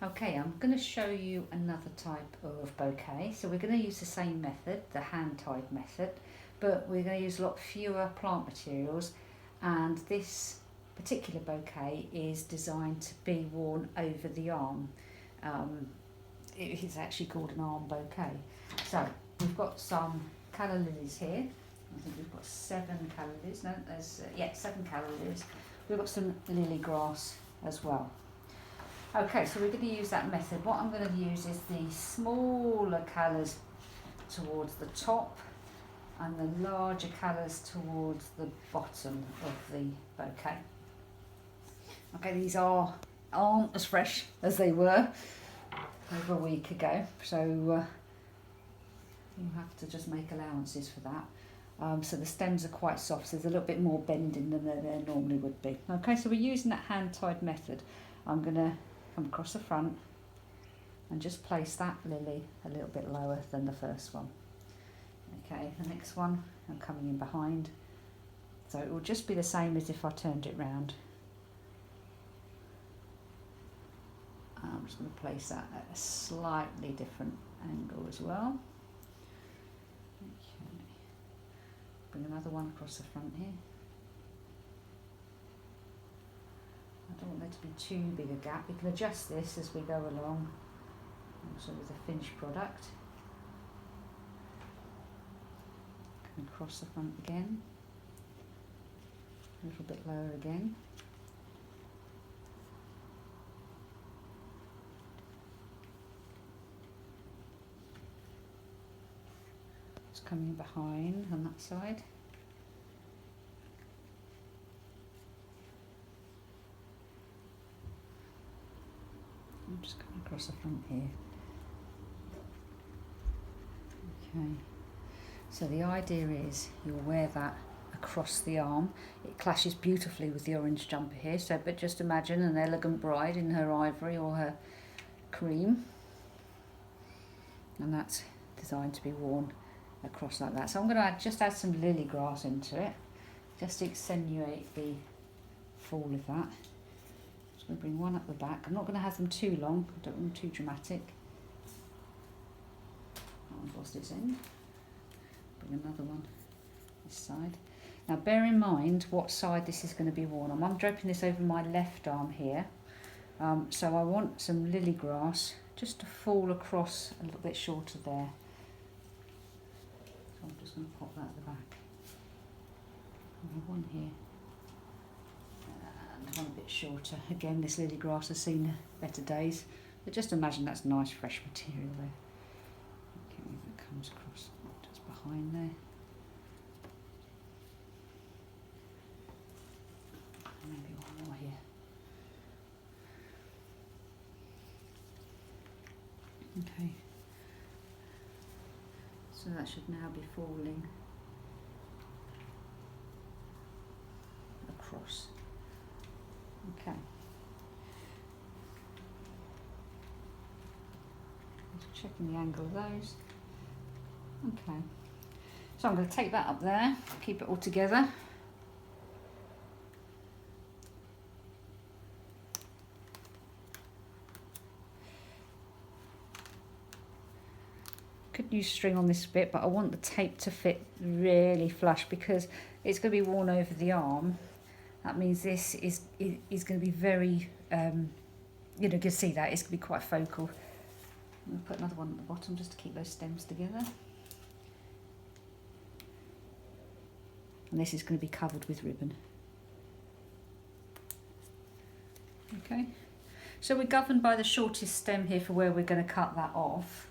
Okay, I'm going to show you another type of bouquet. So we're going to use the same method, the hand-tied method, but we're going to use a lot fewer plant materials, and this particular bouquet is designed to be worn over the arm. It is actually called an arm bouquet. So we've got some calla lilies here. I think we've got 7 calla lilies. No, there's 7 calla lilies. We've got some lily grass as well. Okay, so we're going to use that method. What I'm going to use is the smaller colours towards the top and the larger colours towards the bottom of the bouquet. Okay, these aren't as fresh as they were over a week ago, so you have to just make allowances for that. So the stems are quite soft, so there's a little bit more bending than there normally would be. Okay, so we're using that hand-tied method. I'm going to come across the front and just place that lily a little bit lower than the first one. Okay, the next one I'm coming in behind, so it will just be the same as if I turned it round. I'm just going to place that at a slightly different angle as well. Okay, bring another one across the front here. I don't want there to be too big a gap. We can adjust this as we go along, also with the finished product. Come across the front again, a little bit lower again. Just coming behind on that side. I'm just coming across the front here. Okay, so the idea is you'll wear that across the arm. It clashes beautifully with the orange jumper here, so but just imagine an elegant bride in her ivory or her cream, and that's designed to be worn across like that. So I'm going to just add some lily grass into it, just to accentuate the fall of that. I'm going to bring one up the back. I'm not going to have them too long, I don't want them too dramatic. That one's lost its end. Bring another one this side. Now bear in mind what side this is going to be worn on. I'm draping this over my left arm here, so I want some lily grass just to fall across a little bit shorter there. So I'm just going to pop that at the back. I have one here. One a bit shorter. Again, this lily grass has seen better days, but just imagine that's nice fresh material there. Okay, that comes across just behind there. Maybe one more here. Okay, so that should now be falling across. Okay. Just checking the angle of those. Okay. So I'm going to take that up there, keep it all together. Could use string on this bit, but I want the tape to fit really flush because it's going to be worn over the arm. That means this is going to be very, you can see that it's going to be quite focal. I'm going to put another one at the bottom just to keep those stems together. And this is going to be covered with ribbon. Okay, so we're governed by the shortest stem here for where we're going to cut that off.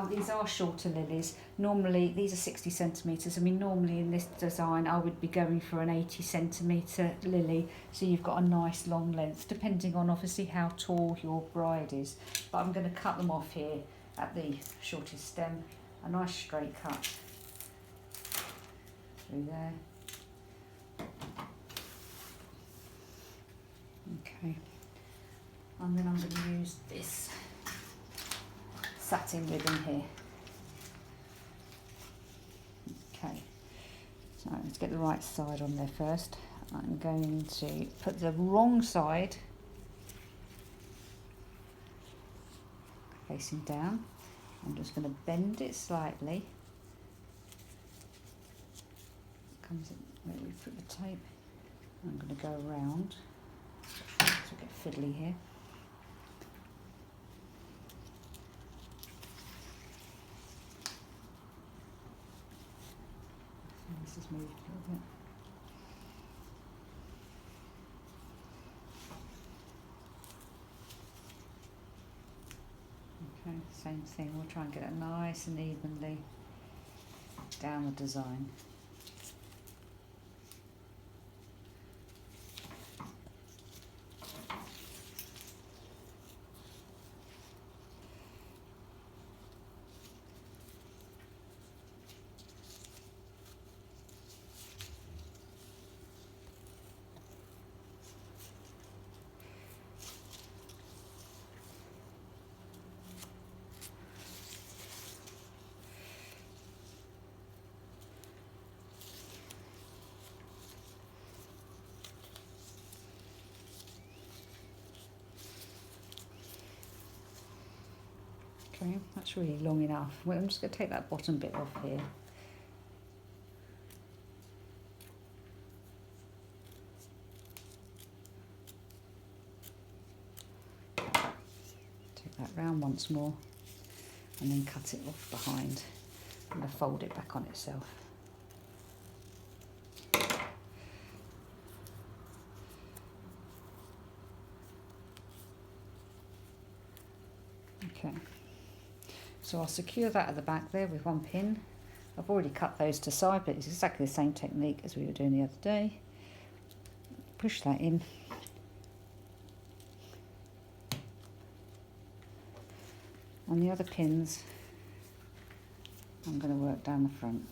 These are shorter lilies. Normally, these are 60 centimetres. I mean, normally in this design, I would be going for an 80 centimetre lily. So you've got a nice long length, depending on obviously how tall your bride is. But I'm going to cut them off here at the shortest stem. A nice straight cut through there. Okay. And then I'm going to use this satin ribbon here. Okay, so let's get the right side on there first. I'm going to put the wrong side facing down. I'm just going to bend it slightly. Comes in where we put the tape. I'm going to go around. So we get fiddly here. This has moved a little bit. Okay, same thing, we'll try and get it nice and evenly down the design. Okay, that's really long enough. Well, I'm just going to take that bottom bit off here. Take that round once more and then cut it off behind. I'm going to fold it back on itself. Okay. So I'll secure that at the back there with one pin. I've already cut those to side, but it's exactly the same technique as we were doing the other day. Push that in. On the other pins, I'm going to work down the front.